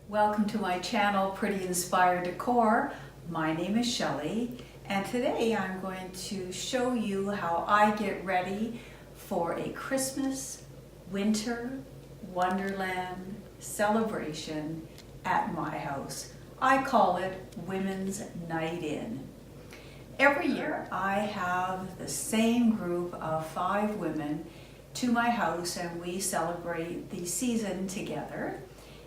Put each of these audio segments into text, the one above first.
Welcome to my channel, Pretty Inspired Decor. My name is Shelley, and today I'm going to show you how I get ready for a Christmas, winter, wonderland celebration at my house. I call it Women's Night In. Every year I have the same group of 5 women to my house and we celebrate the season together.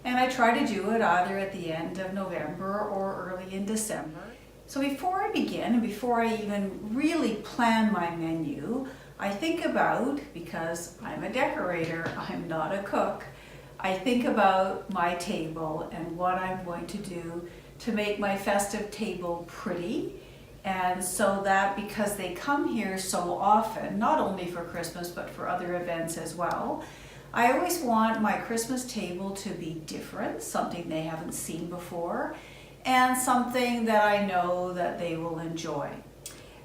And I try to do it either at the end of November or early in December. So before I begin, and before I even really plan my menu, I think about, because I'm a decorator, I'm not a cook, I think about my table and what I'm going to do to make my festive table pretty. And so that because they come here so often, not only for Christmas but for other events as well, I always want my Christmas table to be different, something they haven't seen before, and something that I know that they will enjoy.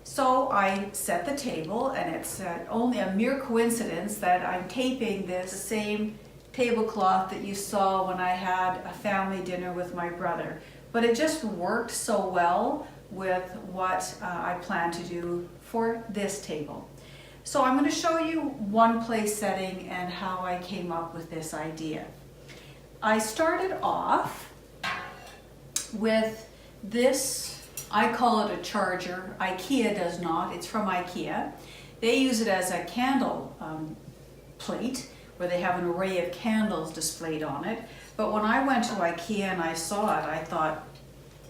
So I set the table, and it's only a mere coincidence that I'm taping this same tablecloth that you saw when I had a family dinner with my brother. But it just worked so well with what I plan to do for this table. So I'm going to show you one place setting and how I came up with this idea. I started off with this, I call it a charger. IKEA does not, it's from IKEA. They use it as a candle plate where they have an array of candles displayed on it. But when I went to IKEA and I saw it, I thought,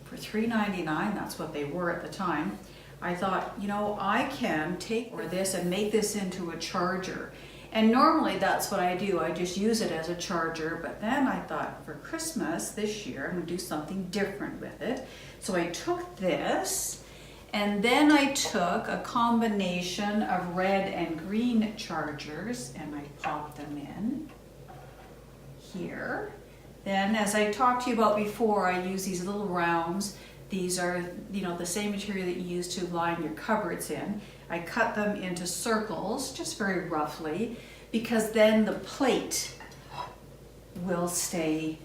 for $3.99, that's what they were at the time, I thought, you know, I can take this and make this into a charger. And normally that's what I do. I just use it as a charger. But then I thought, for Christmas this year, I'm going to do something different with it. So I took this, and then I took a combination of red and green chargers, and I popped them in here. Then, as I talked to you about before, I use these little rounds. These are, the same material that you use to line your cupboards in. I cut them into circles, just very roughly, because then the plate will stay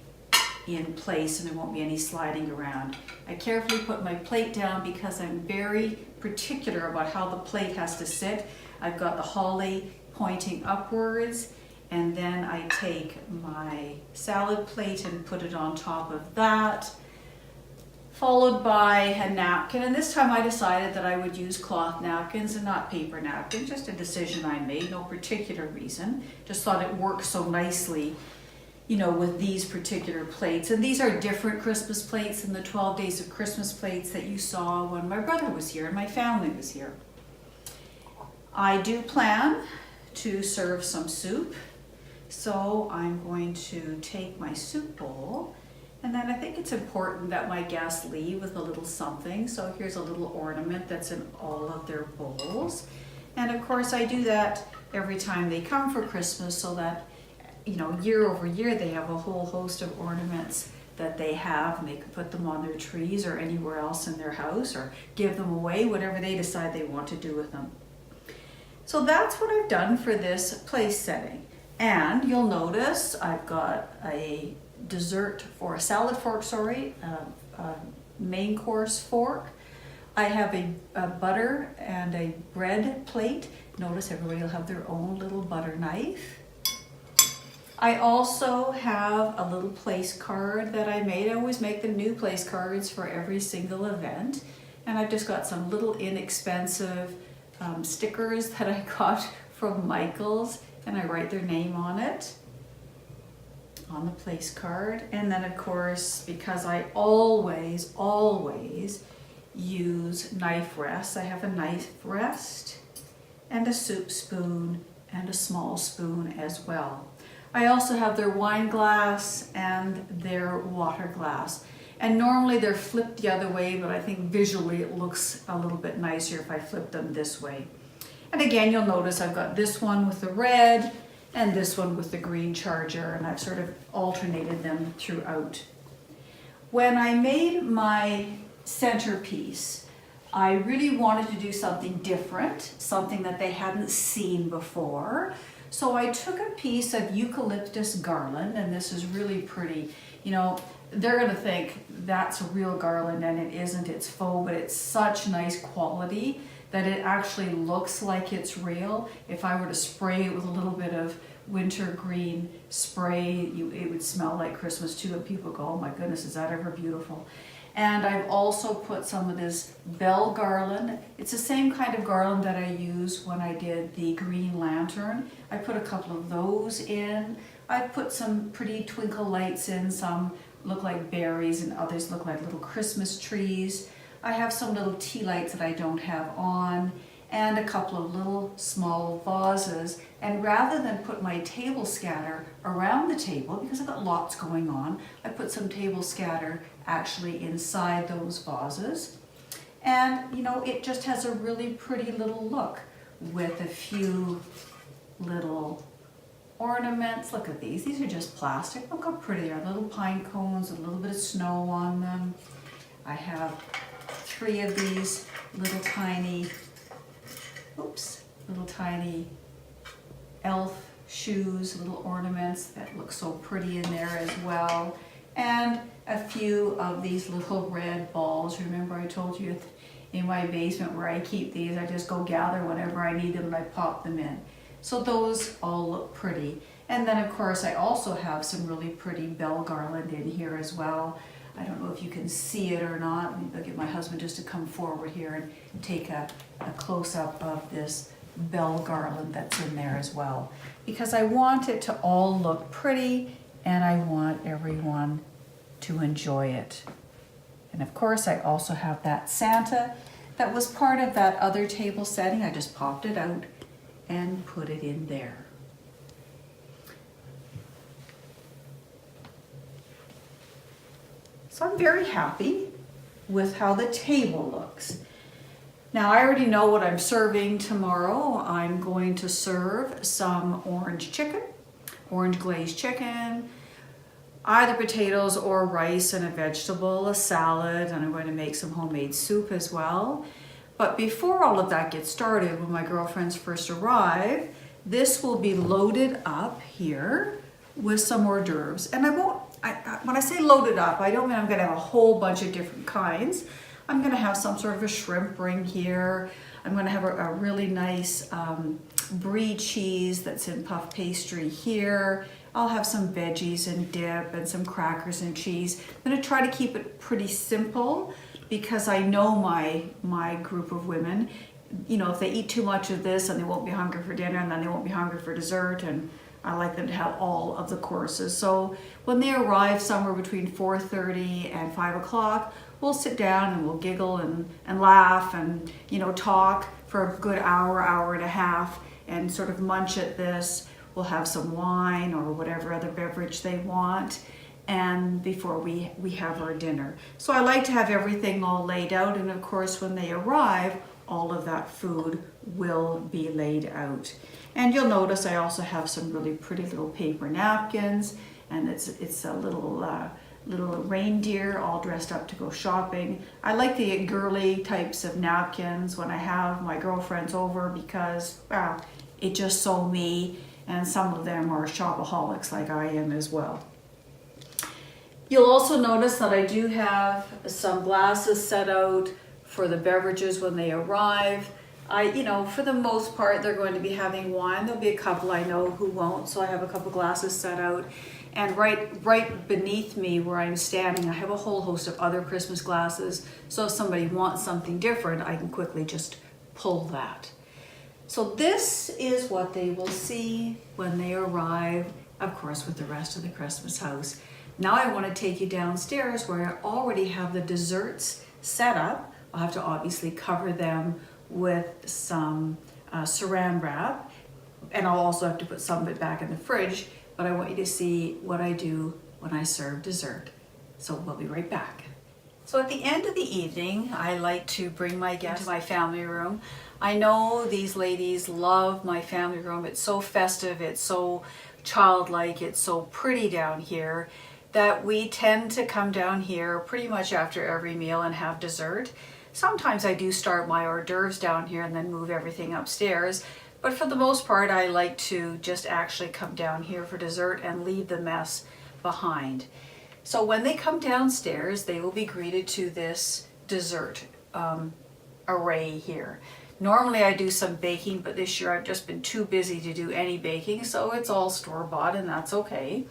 in place and there won't be any sliding around. I carefully put my plate down because I'm very particular about how the plate has to sit. I've got the holly pointing upwards, and then I take my salad plate and put it on top of that, followed by a napkin. And this time I decided that I would use cloth napkins and not paper napkins, just a decision I made, no particular reason. Just thought it worked so nicely, with these particular plates. And these are different Christmas plates than the 12 Days of Christmas plates that you saw when my brother was here and my family was here. I do plan to serve some soup. So I'm going to take my soup bowl, and then I think it's important that my guests leave with a little something. So here's a little ornament that's in all of their bowls. And of course I do that every time they come for Christmas, so that, year over year they have a whole host of ornaments that they have, and they can put them on their trees or anywhere else in their house, or give them away, whatever they decide they want to do with them. So that's what I've done for this place setting. And you'll notice I've got a dessert for a salad fork, a main course fork. I have a butter and a bread plate. Notice everybody will have their own little butter knife. I also have a little place card that I made. I always make the new place cards for every single event. And I've just got some little inexpensive stickers that I got from Michael's, and I write their name on it, on the place card. And then of course, because I always use knife rests, I have a knife rest and a soup spoon and a small spoon as well. I also have their wine glass and their water glass. And normally they're flipped the other way, but I think visually it looks a little bit nicer if I flip them this way. And again, you'll notice I've got this one with the red and this one with the green charger, and I've sort of alternated them throughout. When I made my centerpiece, I really wanted to do something different, something that they hadn't seen before. So I took a piece of eucalyptus garland, and this is really pretty. they're gonna think that's a real garland, and it isn't, it's faux, but it's such nice quality that it actually looks like it's real. If I were to spray it with a little bit of wintergreen spray, it would smell like Christmas too, and people go, oh my goodness, is that ever beautiful? And I've also put some of this bell garland. It's the same kind of garland that I used when I did the green lantern. I put a couple of those in. I put some pretty twinkle lights in. Some look like berries and others look like little Christmas trees. I have some little tea lights that I don't have on, and a couple of little small vases. And rather than put my table scatter around the table, because I've got lots going on, I put some table scatter actually inside those vases. And you know, it just has a really pretty little look with a few little ornaments. Look at these. These are just plastic. Look how pretty they are. Little pine cones, a little bit of snow on them. I have 3 of these little tiny elf shoes, little ornaments that look so pretty in there as well. And a few of these little red balls. Remember I told you in my basement where I keep these, I just go gather whenever I need them and I pop them in. So those all look pretty. And then of course I also have some really pretty bell garland in here as well. I don't know if you can see it or not. Maybe I'll get my husband just to come forward here and take a close-up of this bell garland that's in there as well. Because I want it to all look pretty and I want everyone to enjoy it. And of course I also have that Santa that was part of that other table setting. I just popped it out and put it in there. So I'm very happy with how the table looks. Now I already know what I'm serving tomorrow. I'm going to serve some orange chicken, orange glazed chicken, either potatoes or rice and a vegetable, a salad, and I'm going to make some homemade soup as well. But before all of that gets started, when my girlfriends first arrive, this will be loaded up here with some hors d'oeuvres. And when I say loaded up, I don't mean I'm going to have a whole bunch of different kinds. I'm going to have some sort of a shrimp ring here. I'm going to have a really nice brie cheese that's in puff pastry here. I'll have some veggies and dip and some crackers and cheese. I'm going to try to keep it pretty simple because I know my group of women, you know, if they eat too much of this and they won't be hungry for dinner and then they won't be hungry for dessert, and I like them to have all of the courses. So when they arrive somewhere between 4:30 and 5 o'clock, we'll sit down and we'll giggle and laugh and, you know, talk for a good hour, hour and a half, and sort of munch at this. We'll have some wine or whatever other beverage they want, and before we have our dinner. So I like to have everything all laid out, and of course when they arrive, all of that food will be laid out. And you'll notice I also have some really pretty little paper napkins, and it's a little reindeer all dressed up to go shopping. I like the girly types of napkins when I have my girlfriends over because, well, it's just so me, and some of them are shopaholics like I am as well. You'll also notice that I do have some glasses set out for the beverages when they arrive. You know, for the most part, they're going to be having wine. There'll be a couple I know who won't, so I have a couple glasses set out. And right beneath me where I'm standing, I have a whole host of other Christmas glasses. So if somebody wants something different, I can quickly just pull that. So this is what they will see when they arrive, of course, with the rest of the Christmas house. Now I want to take you downstairs where I already have the desserts set up. I'll have to obviously cover them with some saran wrap, and I'll also have to put some of it back in the fridge, but I want you to see what I do when I serve dessert. So we'll be right back. So at the end of the evening, I like to bring my guests to my family room. I know these ladies love my family room. It's so festive, it's so childlike, it's so pretty down here that we tend to come down here pretty much after every meal and have dessert. Sometimes I do start my hors d'oeuvres down here and then move everything upstairs, but for the most part I like to just actually come down here for dessert and leave the mess behind. So when they come downstairs, they will be greeted to this dessert array here. Normally I do some baking, but this year I've just been too busy to do any baking, so it's all store-bought, and that's okay.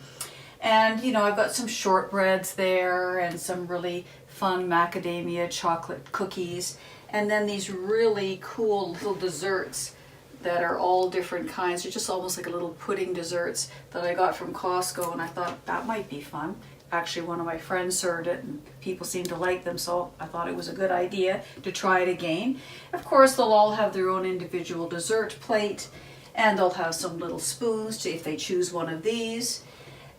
And you know, I've got some shortbreads there and some really fun macadamia chocolate cookies, and then these really cool little desserts that are all different kinds. They're just almost like a little pudding desserts that I got from Costco, and I thought that might be fun. Actually, one of my friends served it and people seemed to like them, so I thought it was a good idea to try it again. Of course, they'll all have their own individual dessert plate, and they'll have some little spoons if they choose one of these.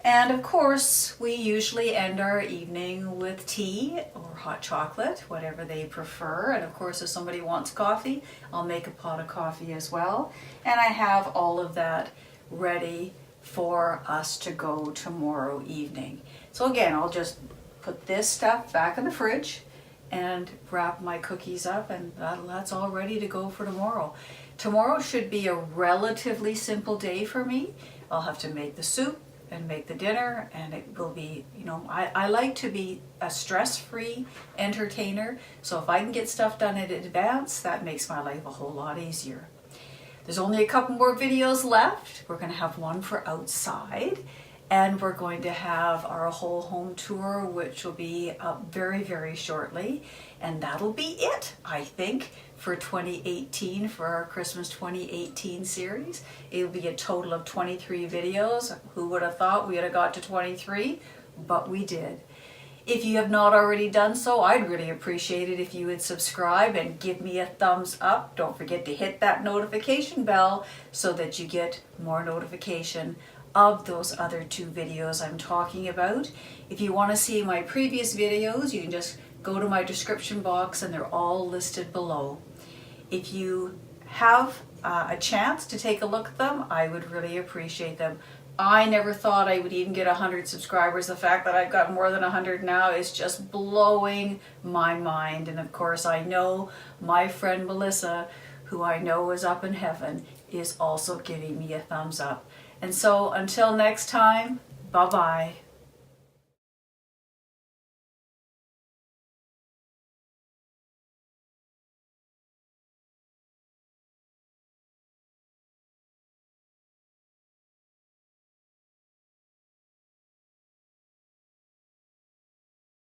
And of course, we usually end our evening with tea or hot chocolate, whatever they prefer. And of course, if somebody wants coffee, I'll make a pot of coffee as well. And I have all of that ready for us to go tomorrow evening. So again, I'll just put this stuff back in the fridge and wrap my cookies up, and that's all ready to go for tomorrow. Tomorrow should be a relatively simple day for me. I'll have to make the soup and make the dinner, and it will be, you know, I like to be a stress-free entertainer, so if I can get stuff done in advance, that makes my life a whole lot easier. There's only a couple more videos left. We're going to have one for outside, and we're going to have our whole home tour, which will be up very, very shortly, and that'll be it, I think, for 2018, for our Christmas 2018 series. It'll be a total of 23 videos. Who would have thought we would have got to 23? But we did. If you have not already done so, I'd really appreciate it if you would subscribe and give me a thumbs up. Don't forget to hit that notification bell so that you get more notification of those other 2 videos I'm talking about. If you want to see my previous videos, you can just go to my description box and they're all listed below. If you have a chance to take a look at them, I would really appreciate them. I never thought I would even get 100 subscribers. The fact that I've got more than 100 now is just blowing my mind. And of course, I know my friend Melissa, who I know is up in heaven, is also giving me a thumbs up. And so until next time, bye-bye.